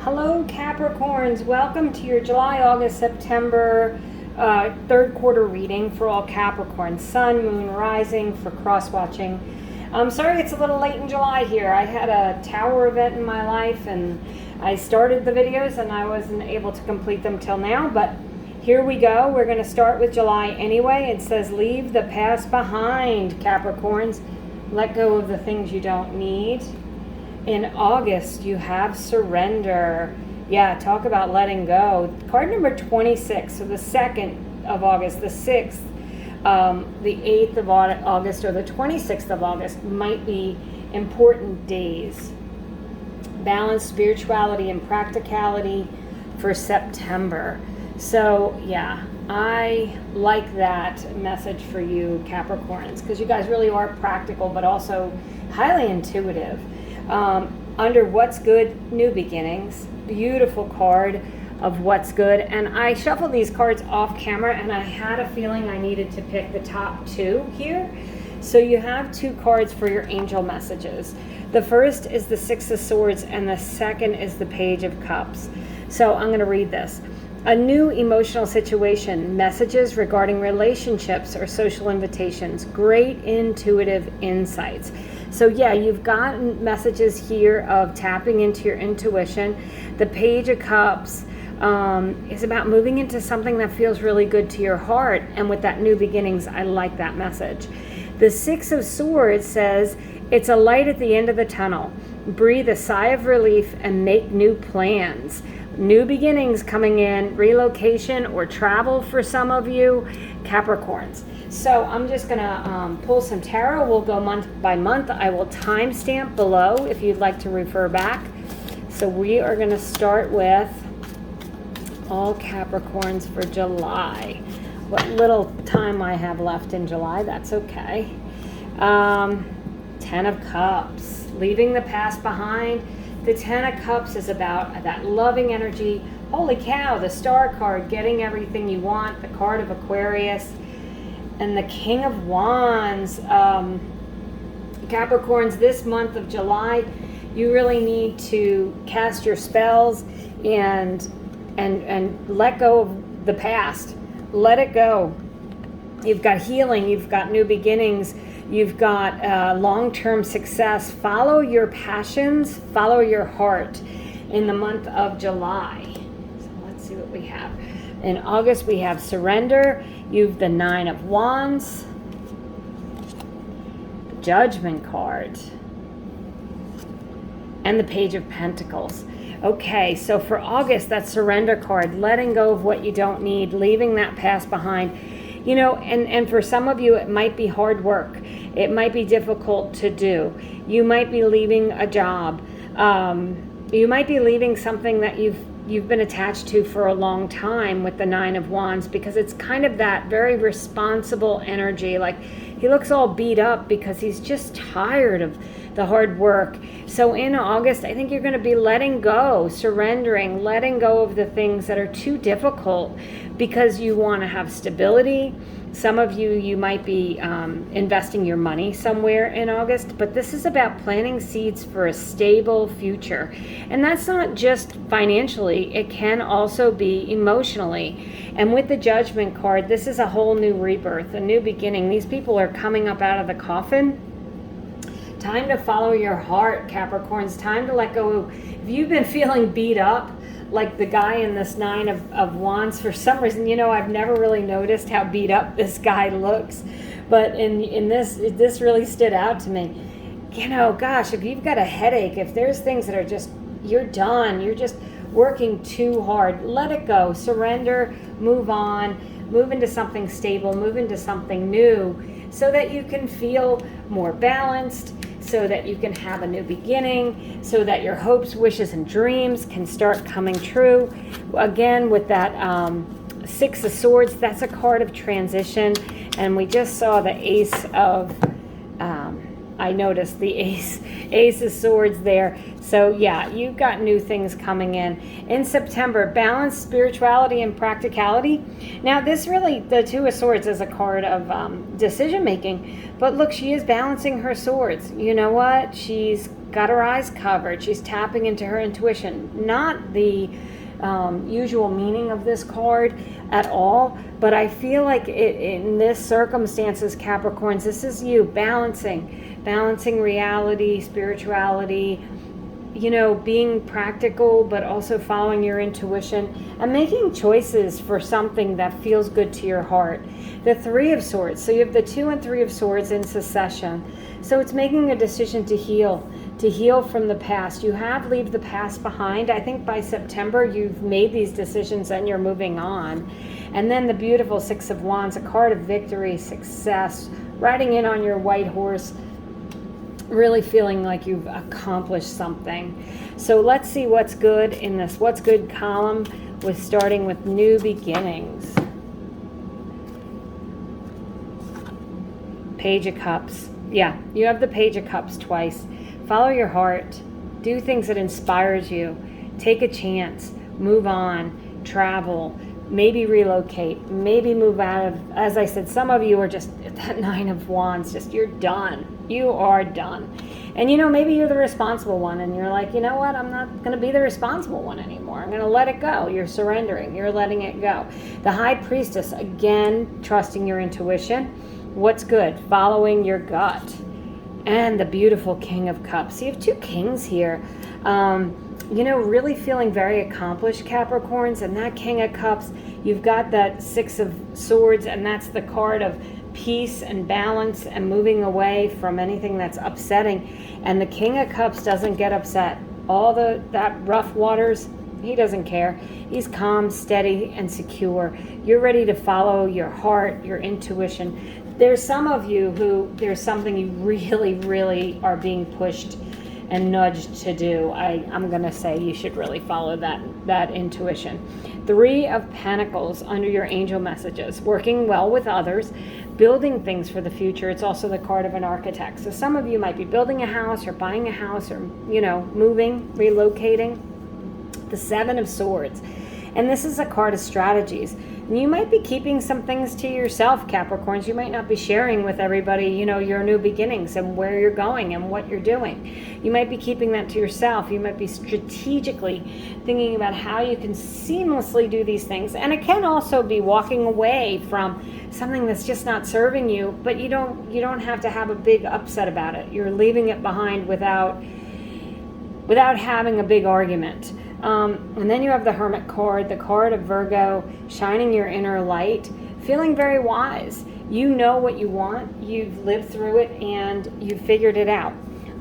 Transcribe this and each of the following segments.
Hello Capricorns, welcome to your July, August, September third quarter reading for all Capricorns, Sun, Moon, Rising for cross-watching. I'm sorry it's a little late in July here. I had a tower event in my life and I started the videos and I wasn't able to complete them till now, but here we go. We're going to start with July anyway. It says leave the past behind, Capricorns. Let go of the things you don't need. In August, you have surrender. Yeah, talk about letting go. Card number 26, so the 2nd of August, the 6th, the 8th of August, or the 26th of August might be important days. Balance, spirituality, and practicality for September. So, yeah, I like that message for you, Capricorns, because you guys really are practical, but also highly intuitive. Under What's Good, New Beginnings, beautiful card of What's Good. And I shuffled these cards off camera and I had a feeling I needed to pick the top two here. So you have two cards for your angel messages. The first is the Six of Swords and the second is the Page of Cups. So I'm going to read this. A new emotional situation, messages regarding relationships or social invitations, great intuitive insights. So yeah, you've gotten messages here of tapping into your intuition. The Page of Cups is about moving into something that feels really good to your heart. And with that new beginnings, I like that message. The Six of Swords says, it's a light at the end of the tunnel. Breathe a sigh of relief and make new plans. New beginnings coming in, relocation or travel for some of you, Capricorns. So I'm just going to pull some tarot. We'll go month by month. I will timestamp below if you'd like to refer back. So we are going to start with all Capricorns for July. What little time I have left in July, that's okay. 10 of Cups, leaving the past behind. The 10 of Cups is about that loving energy. Holy cow, the Star card, getting everything you want. The card of Aquarius. And the King of Wands. Capricorns, this month of July, you really need to cast your spells and let go of the past. Let it go. You've got healing. You've got new beginnings. You've got long-term success. Follow your passions. Follow your heart in the month of July. So let's see what we have. In August, we have surrender. You've the Nine of Wands. The Judgment card. And the Page of Pentacles. Okay, so for August, that surrender card, letting go of what you don't need, leaving that past behind. You know, and for some of you, it might be hard work. It might be difficult to do. You might be leaving a job. You might be leaving something that you've been attached to for a long time with the Nine of Wands, because it's kind of that very responsible energy. Like he looks all beat up because he's just tired of the hard work. So in August, I think you're going to be letting go, surrendering, letting go of the things that are too difficult because you want to have stability. Some of you might be investing your money somewhere in August, but this is about planting seeds for a stable future. And that's not just financially, it can also be emotionally. And with the Judgment card, this is a whole new rebirth, a new beginning. These people are coming up out of the coffin. Time to follow your heart, Capricorns. Time to let go. If you've been feeling beat up, like the guy in this Nine of Wands, for some reason, you know, I've never really noticed how beat up this guy looks. But in this really stood out to me. You know, gosh, if you've got a headache, if there's things that are just, you're done, you're just working too hard, let it go, surrender, move on, move into something stable, move into something new so that you can feel more balanced, so that you can have a new beginning, so that your hopes, wishes, and dreams can start coming true. Again, with that Six of Swords, that's a card of transition. And we just saw the Ace of, I noticed the Ace of Swords there. So yeah, you've got new things coming in. In September, balance, spirituality, and practicality. Now this really, the Two of Swords is a card of decision making. But look, she is balancing her swords. You know what? She's got her eyes covered. She's tapping into her intuition. Not the usual meaning of this card at all, but I feel like in this circumstances, Capricorns, this is you balancing reality, spirituality, being practical, but also following your intuition and making choices for something that feels good to your heart. The Three of Swords. So you have the 2 and 3 of Swords in succession. So it's making a decision to heal from the past. You have leave the past behind. I think by September you've made these decisions and you're moving on. And then the beautiful 6 of Wands, a card of victory, success, riding in on your white horse, really feeling like you've accomplished something. So let's see what's good in this what's good column, with starting with new beginnings. Page of Cups. Yeah, you have the Page of Cups twice. Follow your heart. Do things that inspires you. Take a chance. Move on. Travel. Maybe relocate. Maybe move out of, as I said, some of you are just at that 9 of Wands, just you're done. You are done. And maybe you're the responsible one and you're like, you know what, I'm not going to be the responsible one anymore. I'm going to let it go. You're surrendering. You're letting it go. The High Priestess, again, trusting your intuition. What's good? Following your gut. And the beautiful King of Cups. You have 2 kings here. Really feeling very accomplished, Capricorns. And that King of Cups, you've got that 6 of Swords, and that's the card of peace and balance and moving away from anything that's upsetting. And the King of Cups doesn't get upset. All that rough waters, he doesn't care. He's calm, steady, and secure. You're ready to follow your heart, your intuition. There's some of you who there's something you really, really are being pushed and nudged to do. I'm going to say you should really follow that intuition. 3 of Pentacles under your angel messages. Working well with others, building things for the future. It's also the card of an architect. So some of you might be building a house or buying a house or, moving, relocating. The 7 of Swords. And this is a card of strategies. And you might be keeping some things to yourself, Capricorns. You might not be sharing with everybody, your new beginnings and where you're going and what you're doing. You might be keeping that to yourself. You might be strategically thinking about how you can seamlessly do these things. And it can also be walking away from something that's just not serving you, but you don't have to have a big upset about it. You're leaving it behind without having a big argument. And then you have the Hermit card, the card of Virgo, shining your inner light, feeling very wise. You know what you want, you've lived through it, and you've figured it out.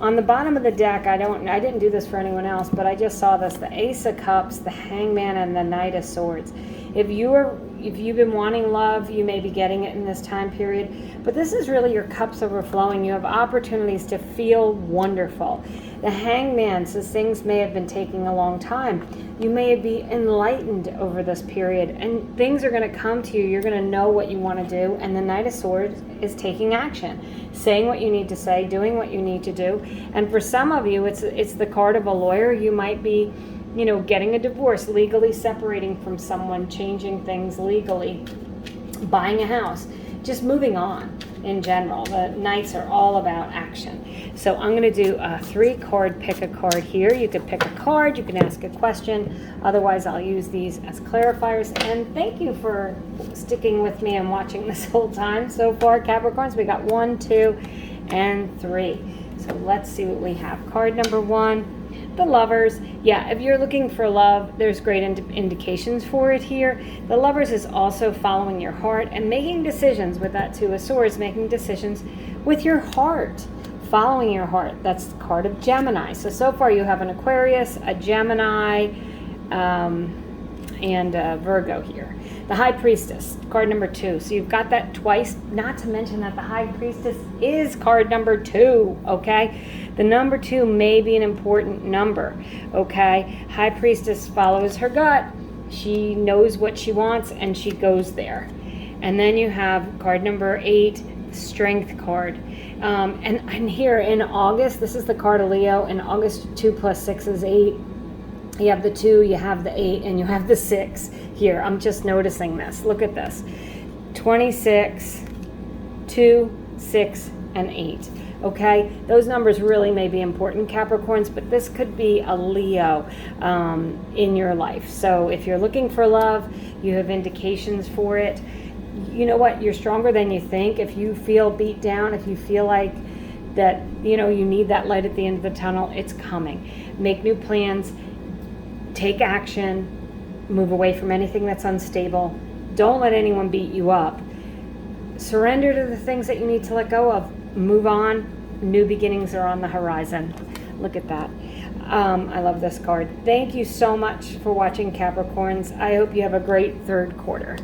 On the bottom of the deck, I didn't do this for anyone else, but I just saw this, the Ace of Cups, the Hangman, and the Knight of Swords. If you've been wanting love, you may be getting it in this time period, but this is really your cups overflowing. You have opportunities to feel wonderful. The Hangman says things may have been taking a long time. You may be enlightened over this period, and things are going to come to you. You're going to know what you want to do, and the Knight of Swords is taking action, saying what you need to say, doing what you need to do. And for some of you, it's the card of a lawyer. You might be getting a divorce, legally separating from someone, changing things legally, buying a house, just moving on in general. The Knights are all about action. So I'm going to do a 3-card pick a card here. You could pick a card, you can ask a question. Otherwise, I'll use these as clarifiers. And thank you for sticking with me and watching this whole time so far, Capricorns. We got 1, 2, and 3. So let's see what we have. Card number 1. The Lovers. Yeah, if you're looking for love, there's great indications for it here. The Lovers is also following your heart and making decisions with that 2 of Swords, making decisions with your heart, following your heart. That's the card of Gemini. So far you have an Aquarius, a Gemini, and a Virgo here. The High Priestess, card number 2. So you've got that twice, not to mention that the High Priestess is card number 2, okay? The number 2 may be an important number, okay? High Priestess follows her gut. She knows what she wants and she goes there. And then you have card number 8, Strength card. And here in August, this is the card of Leo. In August, 2 plus 6 is 8. You have the 2, you have the 8, and you have the 6 here. I'm just noticing this. Look at this. 26, 2, 6, and 8. Okay, those numbers really may be important, Capricorns, but this could be a Leo in your life. So if you're looking for love, you have indications for it. You know what? You're stronger than you think. If you feel beat down, if you feel like that, you need that light at the end of the tunnel, it's coming. Make new plans, take action, move away from anything that's unstable. Don't let anyone beat you up. Surrender to the things that you need to let go of. Move on. New beginnings are on the horizon. Look at that. I love this card. Thank you so much for watching, Capricorns. I hope you have a great third quarter.